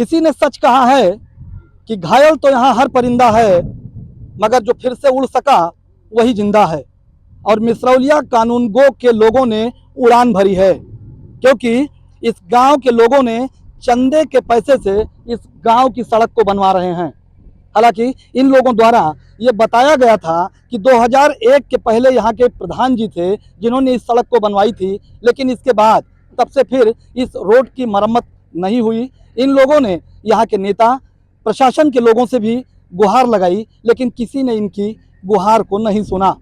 किसी ने सच कहा है कि घायल तो यहाँ हर परिंदा है, मगर जो फिर से उड़ सका वही जिंदा है। और मिसरौलिया कानूनगो के लोगों ने उड़ान भरी है, क्योंकि इस गांव के लोगों ने चंदे के पैसे से इस गांव की सड़क को बनवा रहे हैं। हालांकि इन लोगों द्वारा ये बताया गया था कि 2001 के पहले यहाँ के प्रधान जी थे जिन्होंने इस सड़क को बनवाई थी, लेकिन इसके बाद तब से फिर इस रोड की मरम्मत नहीं हुई। इन लोगों ने यहाँ के नेता प्रशासन के लोगों से भी गुहार लगाई, लेकिन किसी ने इनकी गुहार को नहीं सुना।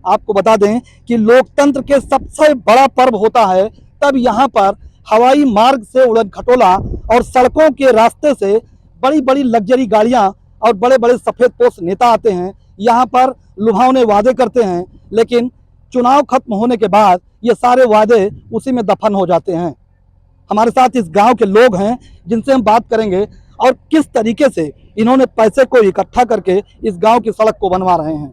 आपको बता दें कि लोकतंत्र के सबसे बड़ा पर्व होता है तब यहाँ पर हवाई मार्ग से उड़न खटोला और सड़कों के रास्ते से बड़ी बड़ी लग्जरी गाड़ियाँ और बड़े बड़े सफ़ेद पोश नेता आते हैं, यहाँ पर लुभावने वादे करते हैं, लेकिन चुनाव खत्म होने के बाद ये सारे वादे उसी में दफन हो जाते हैं। हमारे साथ इस गांव के लोग हैं जिनसे हम बात करेंगे और किस तरीके से इन्होंने पैसे को इकट्ठा करके इस गांव की सड़क को बनवा रहे हैं।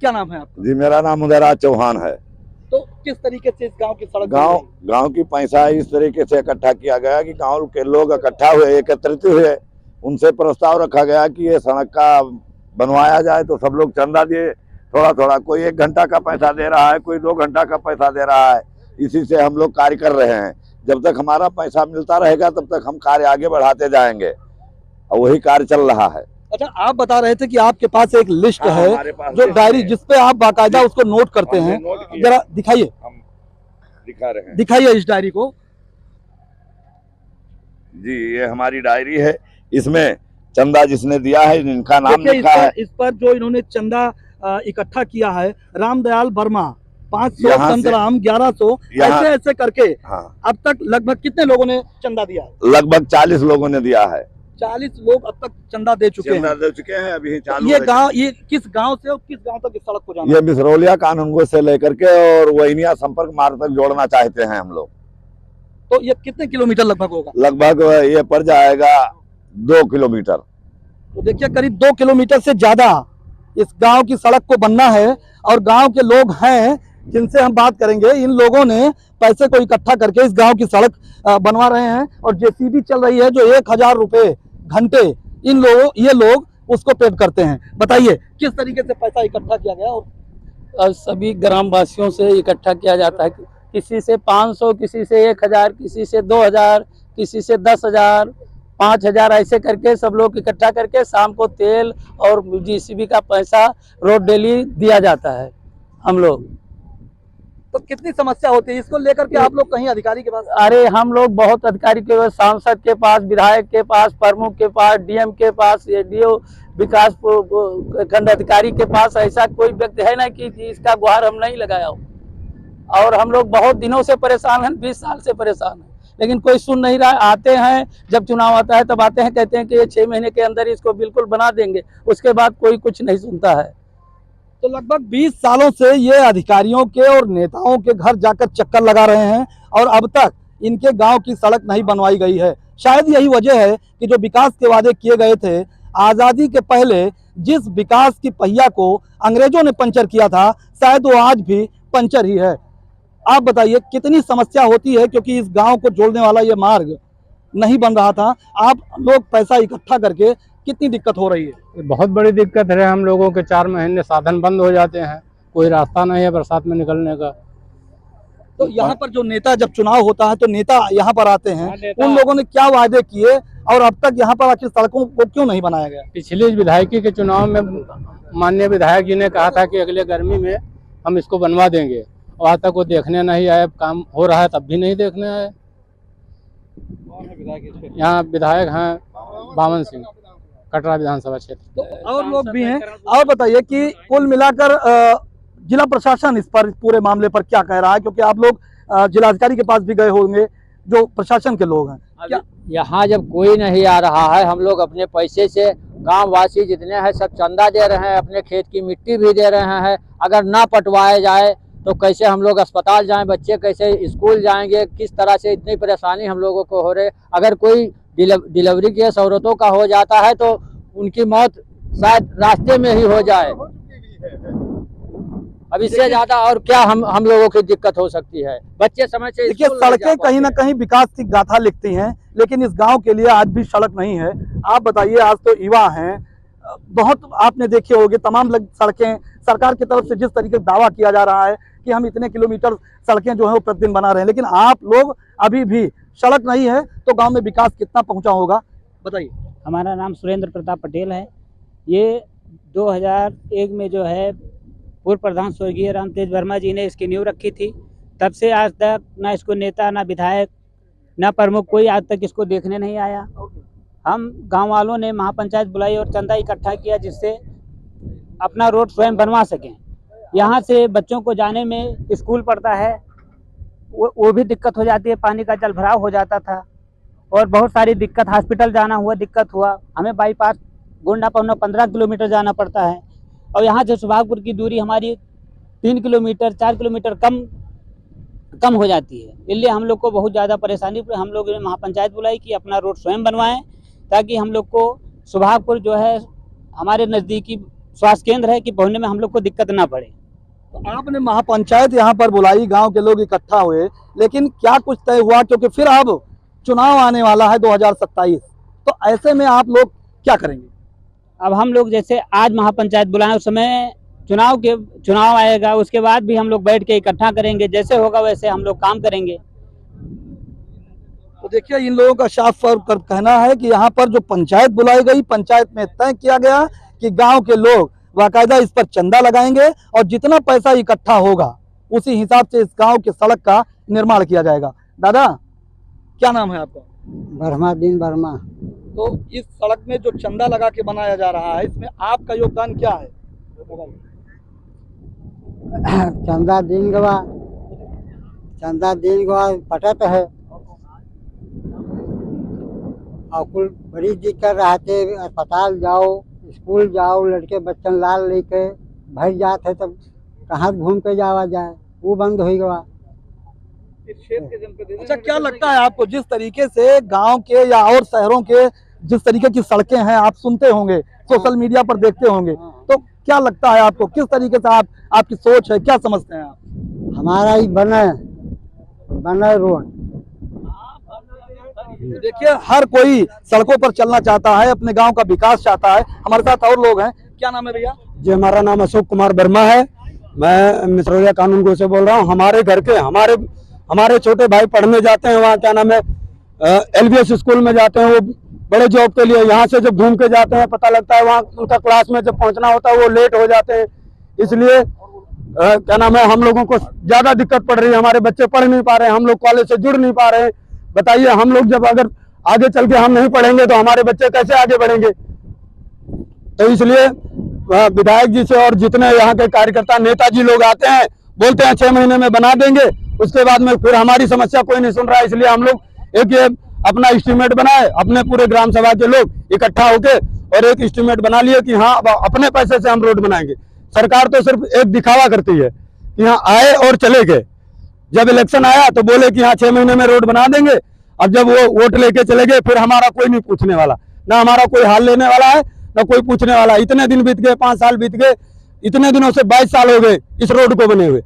क्या नाम है आपका? जी, मेरा नाम उदयराज चौहान है। तो किस तरीके से इस गांव की सड़क गांव की पैसा इस तरीके से इकट्ठा किया गया कि गांव के लोग इकट्ठा हुए, एकत्रित हुए, उनसे प्रस्ताव रखा गया कि ये सड़क का बनवाया जाए। तो सब लोग चंदा दिए, थोड़ा थोड़ा, कोई 1 घंटा का पैसा दे रहा है, कोई 2 घंटा का पैसा दे रहा है। इसी से हम लोग कार्य कर रहे हैं। जब तक हमारा पैसा मिलता रहेगा तब तक हम कार्य आगे बढ़ाते जाएंगे और वही कार्य चल रहा है। अच्छा, आप बता रहे थे कि आपके पास एक लिस्ट है, जो डायरी जिसपे आप बाकायदा उसको नोट करते हैं। जरा दिखाइए, हम दिखा रहे हैं। दिखाइए इस डायरी को। जी, ये हमारी डायरी है, इसमें चंदा जिसने दिया है इनका नाम लिखा है। इस पर जो इन्होंने चंदा इकट्ठा किया है, रामदयाल वर्मा 500, संतराम 1100, ऐसे ऐसे करके अब तक लगभग कितने लोगों ने चंदा दिया? लगभग 40 लोगों ने दिया है। 40 लोग अब तक चंदा दे चुके हैं। अभी चालू ये गांव, ये किस गांव से और किस गांव तक इस सड़क को जाना? ये मिसरौलिया कानूनगो से लेकर के और वहीनिया संपर्क मार्ग तक जोड़ना चाहते हैं हम लोग। तो ये कितने किलोमीटर लगभग होगा? लगभग ये पड़ जाएगा 2 किलोमीटर। तो देखिए, करीब 2 किलोमीटर से ज्यादा इस गांव की सड़क को बनना है। और गांव के लोग हैं जिनसे हम बात करेंगे, इन लोगों ने पैसे को इकट्ठा करके इस गांव की सड़क बनवा रहे हैं। और जेसीबी चल रही है जो 1000 रुपए घंटे ये लोग उसको पेड करते हैं। बताइए किस तरीके से पैसा इकट्ठा किया गया? और सभी ग्रामवासियों से इकट्ठा किया जाता है, किसी से 500, किसी से 1000, किसी से 2000, किसी से 10,000, 5000, ऐसे करके सब लोग इकट्ठा करके शाम को तेल और जेसीबी का पैसा रोड डेली दिया जाता है हम लोग। तो कितनी समस्या होती है इसको लेकर के आप लोग कहीं अधिकारी के पास? अरे हम लोग बहुत अधिकारी के पास, सांसद के पास, विधायक के पास, प्रमुख के पास, डीएम के पास, एडीओ विकास खंड अधिकारी के पास, ऐसा कोई व्यक्ति है ना कि इसका गुहार हम नहीं लगाया हो। और हम लोग बहुत दिनों से परेशान हैं, 20 साल से परेशान हैं, लेकिन कोई सुन नहीं रहा। आते हैं, जब चुनाव आता है तब आते हैं, कहते हैं कि ये 6 महीने के अंदर इसको बिल्कुल बना देंगे, उसके बाद कोई कुछ नहीं सुनता है। तो लगभग 20 सालों से ये अधिकारियों के और नेताओं के घर जाकर चक्कर लगा रहे हैं और अब तक इनके गांव की सड़क नहीं बनवाई गई है। शायद यही वजह है कि जो विकास के वादे किए गए थे, आज़ादी के पहले जिस विकास की पहिया को अंग्रेजों ने पंचर किया था, शायद वो आज भी पंचर ही है। आप बताइए कितनी समस्या होती है, क्योंकि इस गांव को जोड़ने वाला ये मार्ग नहीं बन रहा था। आप लोग पैसा इकट्ठा करके कितनी दिक्कत हो रही है? बहुत बड़ी दिक्कत है हम लोगों के। 4 महीने साधन बंद हो जाते हैं, कोई रास्ता नहीं है बरसात में निकलने का। तो यहाँ पर जो नेता, जब चुनाव होता है तो नेता यहाँ पर आते हैं, उन लोगों ने क्या वादे किए और अब तक यहाँ पर आखिर सड़कों को क्यों नहीं बनाया गया? पिछले विधायकी के चुनाव में माननीय विधायक जी ने कहा था कि अगले गर्मी में हम इसको बनवा देंगे, और आज तक वो देखने नहीं आए। काम हो रहा है तब भी नहीं देखने आए। यहाँ विधायक हैं बामन सिंह, कटरा विधानसभा क्षेत्र। तो और लोग भी हैं। और बताइए कि कुल मिलाकर जिला प्रशासन इस पर, पूरे मामले पर क्या कह रहा है? क्योंकि आप लोग जिलाधिकारी के पास भी गए होंगे, जो प्रशासन के लोग हैं। क्या यहाँ जब कोई नहीं आ रहा है, हम लोग अपने पैसे से, गांव वासी जितने हैं सब चंदा दे रहे हैं, अपने खेत की मिट्टी भी दे रहे हैं। अगर ना पटवाए जाए तो कैसे हम लोग अस्पताल जाएं, बच्चे कैसे स्कूल जाएंगे, किस तरह से इतनी परेशानी हम लोगों को हो रही है। अगर कोई डिलीवरी केस औरतों का हो जाता है तो उनकी मौत शायद रास्ते में ही हो जाए। अब इससे ज्यादा और क्या हम लोगों की दिक्कत हो सकती है। बच्चे समय से देखिए स्कूल नहीं जा सड़कें कहीं ना पाते। कहीं विकास की गाथा लिखती हैं, लेकिन इस गांव के लिए आज भी सड़क नहीं है। आप बताइए, आज तो युवा हैं, बहुत आपने देखे होंगे तमाम सड़कें सरकार की तरफ से जिस तरीके से दावा किया जा रहा है कि हम इतने किलोमीटर सड़कें जो है वो प्रतिदिन बना रहे हैं, लेकिन आप लोग अभी भी सड़क नहीं है तो गांव में विकास कितना पहुंचा होगा, बताइए। हमारा नाम सुरेंद्र प्रताप पटेल है। ये 2001 में जो है पूर्व प्रधान स्वर्गीय रामतेज वर्मा जी ने इसकी नींव रखी थी। तब से आज तक ना इसको नेता, ना विधायक, ना प्रमुख कोई आज तक इसको देखने नहीं आया। हम गांव वालों ने महापंचायत बुलाई और चंदा इकट्ठा किया जिससे अपना रोड स्वयं बनवा सकें। यहाँ से बच्चों को जाने में स्कूल पड़ता है, वो भी दिक्कत हो जाती है, पानी का जल भराव हो जाता था और बहुत सारी दिक्कत, हॉस्पिटल जाना हुआ दिक्कत हुआ। हमें बाईपास गोंडा पहुंचना 15 किलोमीटर जाना पड़ता है और यहाँ से सुभागपुर की दूरी हमारी 3 किलोमीटर 4 किलोमीटर कम हो जाती है। इसलिए हम लोग को बहुत ज़्यादा परेशानी, हम लोग ने महापंचायत बुलाई कि अपना रोड स्वयं बनवाएं ताकि हम लोग को सुभागपुर जो है हमारे नज़दीकी स्वास्थ्य केंद्र है कि पहुँचने में हम लोग को दिक्कत ना पड़े। तो आपने महापंचायत यहाँ पर बुलाई, गांव के लोग इकट्ठा हुए, लेकिन क्या कुछ तय हुआ? क्योंकि फिर अब चुनाव आने वाला है 2027, तो ऐसे में आप लोग क्या करेंगे? अब हम लोग जैसे आज महापंचायत बुलाएं, उस समय चुनाव आएगा, उसके बाद भी हम लोग बैठ के इकट्ठा करेंगे, जैसे होगा वैसे हम लोग काम करेंगे। तो देखिए इन लोगों का साफ कहना है कि यहाँ पर जो पंचायत बुलाई गई, पंचायत में तय किया गया कि गांव के लोग बाकायदा इस पर चंदा लगाएंगे और जितना पैसा इकट्ठा होगा उसी हिसाब से इस गांव के सड़क का निर्माण किया जाएगा। दादा क्या नाम है आपका? वर्मादीन वर्मा। तो इस सड़क में जो चंदा लगा के बनाया जा रहा है, इसमें आपका योगदान क्या है? चंदा दिन गवा पटत है और कुल बड़ी दिक्कत रहते, अस्पताल जाओ, स्कूल जाओ, लड़के बच्चन लाल लेके भर जाते तब कहाँ घूम के जावा जाए, वो बंद हो गया। अच्छा, क्या लगता है आपको, जिस तरीके से गांव के या और शहरों के जिस तरीके की सड़कें हैं, आप सुनते होंगे, सोशल मीडिया पर देखते होंगे, तो क्या लगता है आपको, किस तरीके से आपकी सोच है, क्या समझते हैं आप? हमारा ही बना रोड। देखिए हर कोई सड़कों पर चलना चाहता है, अपने गांव का विकास चाहता है। हमारे साथ और लोग हैं। क्या नाम है भैया? जी, हमारा नाम अशोक कुमार वर्मा है। मैं मिसरौलिया कानूनगो से बोल रहा हूँ। हमारे घर के हमारे छोटे भाई पढ़ने जाते हैं, वहाँ क्या नाम है LBS स्कूल में जाते हैं, वो बड़े जॉब के लिए। यहाँ से जब घूम के जाते हैं, पता लगता है वहाँ उनका क्लास में जब पहुँचना होता है वो लेट हो जाते हैं। इसलिए क्या नाम है हम लोगों को ज्यादा दिक्कत पड़ रही है, हमारे बच्चे पढ़ नहीं पा रहे हैं, हम लोग कॉलेज से जुड़ नहीं पा रहे हैं। बताइए, हम लोग जब अगर आगे चल के हम नहीं पढ़ेंगे तो हमारे बच्चे कैसे आगे बढ़ेंगे? तो इसलिए विधायक जी से और जितने यहाँ के कार्यकर्ता नेताजी लोग आते हैं, बोलते हैं 6 महीने में बना देंगे, उसके बाद में फिर हमारी समस्या कोई नहीं सुन रहा है। इसलिए हम लोग एक ये अपना एस्टीमेट बनाए, अपने पूरे ग्राम सभा के लोग इकट्ठा होके और एक एस्टीमेट बना लिए कि हाँ अपने पैसे से हम रोड बनाएंगे। सरकार तो सिर्फ एक दिखावा करती है कि यहाँ आए और चले गए। जब इलेक्शन आया तो बोले कि हाँ 6 महीने में रोड बना देंगे, अब जब वो वोट लेके चले गए फिर हमारा कोई नहीं पूछने वाला, ना हमारा कोई हाल लेने वाला है, ना कोई पूछने वाला। इतने दिन बीत गए, 5 साल बीत गए, इतने दिनों से 22 साल हो गए इस रोड को बने हुए,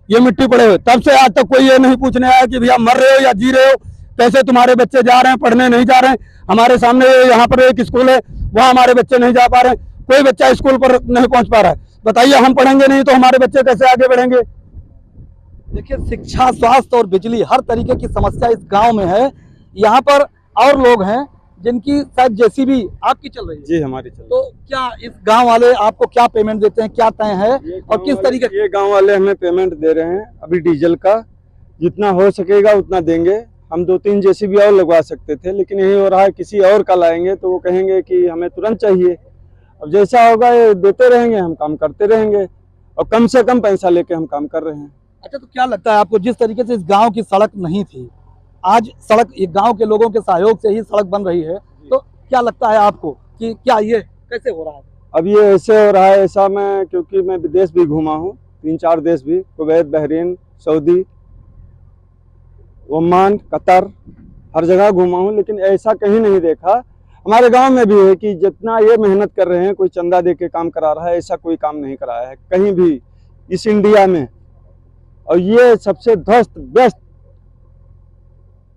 ये मिट्टी पड़े हुए, तब से आज तक कोई ये नहीं पूछने आया कि भैया मर रहे हो या जी रहे हो, कैसे तुम्हारे बच्चे जा रहे हैं, पढ़ने नहीं जा रहे हैं। हमारे सामने यहाँ पर एक स्कूल है, वहाँ हमारे बच्चे नहीं जा पा रहे हैं, कोई बच्चा स्कूल पर नहीं पहुँच पा रहा है। बताइए, हम पढ़ेंगे नहीं तो हमारे बच्चे कैसे आगे बढ़ेंगे? देखिए शिक्षा, स्वास्थ्य और बिजली, हर तरीके की समस्या इस गांव में है। यहाँ पर और लोग हैं जिनकी शायद जेसीबी आपकी चल रही है। जी, हमारी चल रही है। तो क्या इस गांव वाले आपको क्या पेमेंट देते हैं, क्या तय है और किस तरीके? ये गांव वाले हमें पेमेंट दे रहे हैं अभी डीजल का, जितना हो सकेगा उतना देंगे। हम 2-3 जेसीबी और लगवा सकते थे, लेकिन यही हो रहा है किसी और का लाएंगे तो वो कहेंगे कि हमें तुरंत चाहिए। अब जैसा होगा ये देते रहेंगे, हम काम करते रहेंगे और कम से कम पैसा लेके हम काम कर रहे हैं। अच्छा, तो क्या लगता है आपको, जिस तरीके से इस गांव की सड़क नहीं थी, आज सड़क ये गांव के लोगों के सहयोग से ही सड़क बन रही है, तो क्या लगता है आपको कि क्या ये कैसे हो रहा है? अब ये ऐसे हो रहा है, ऐसा मैं क्योंकि मैं विदेश भी घूमा हूँ, 3-4 देश भी, Kuwait, Bahrain, Saudi, Oman, Qatar, हर जगह घूमा हूँ, लेकिन ऐसा कहीं नहीं देखा। हमारे गांव में भी है कि जितना ये मेहनत कर रहे हैं, कोई चंदा दे के काम करा रहा है, ऐसा कोई काम नहीं कराया है कहीं भी। इस इंडिया में, और ये सबसे ध्वस्त बेस्ट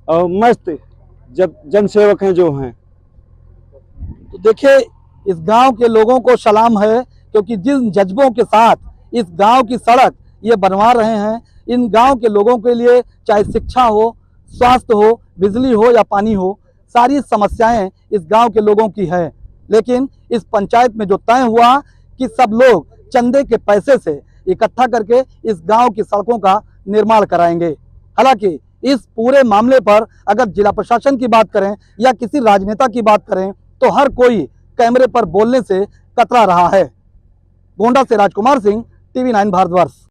और मस्त जब जनसेवक हैं जो हैं। तो देखिए, इस गांव के लोगों को सलाम है, क्योंकि जिन जज्बों के साथ इस गांव की सड़क ये बनवा रहे हैं, इन गांव के लोगों के लिए चाहे शिक्षा हो, स्वास्थ्य हो, बिजली हो या पानी हो, सारी समस्याएं इस गांव के लोगों की है। लेकिन इस पंचायत में जो तय हुआ कि सब लोग चंदे के पैसे से इकट्ठा करके इस गांव की सड़कों का निर्माण कराएंगे। हालांकि इस पूरे मामले पर अगर जिला प्रशासन की बात करें या किसी राजनेता की बात करें तो हर कोई कैमरे पर बोलने से कतरा रहा है। गोंडा से राजकुमार सिंह, TV9 भारतवर्ष।